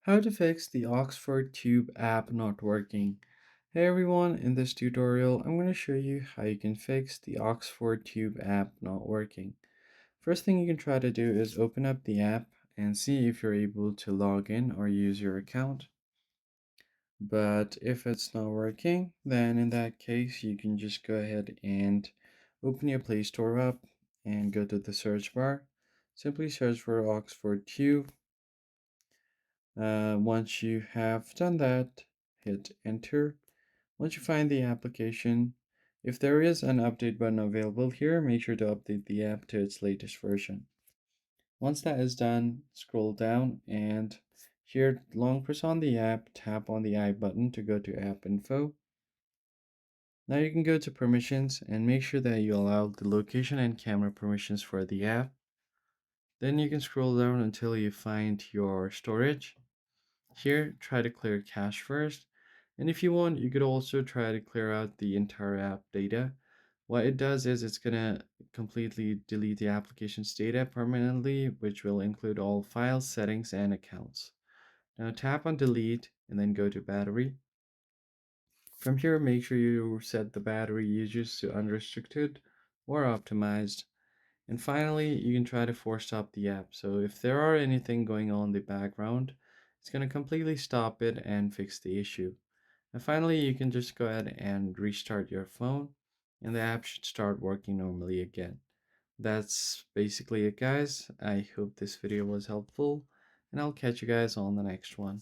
How to fix the Oxford Tube app not working. Hey everyone, in this tutorial I'm going to show you how you can fix the Oxford Tube app not working. First thing you can try to do is open up the app and see if you're able to log in or use your account. But if it's not working, then in that case you can just go ahead and open your Play Store up and go to the search bar. Simply search for Oxford Tube. Once you have done that, hit enter. Once you find the application, if there is an update button available here, make sure to update the app to its latest version. Once that is done, scroll down and here long press on the app, tap on the I button to go to app info. Now you can go to permissions and make sure that you allow the location and camera permissions for the app. Then you can scroll down until you find your storage. Here, try to clear cache first, and if you want, you could also try to clear out the entire app data. What it does is it's gonna completely delete the application's data permanently, which will include all files, settings, and accounts. Now tap on delete and then go to battery. From here, make sure you set the battery usage to unrestricted or optimized. And finally, you can try to force stop the app. So if there are anything going on in the background, it's going to completely stop it and fix the issue. And finally, you can just go ahead and restart your phone and the app should start working normally again. That's basically it, guys. I hope this video was helpful and I'll catch you guys on the next one.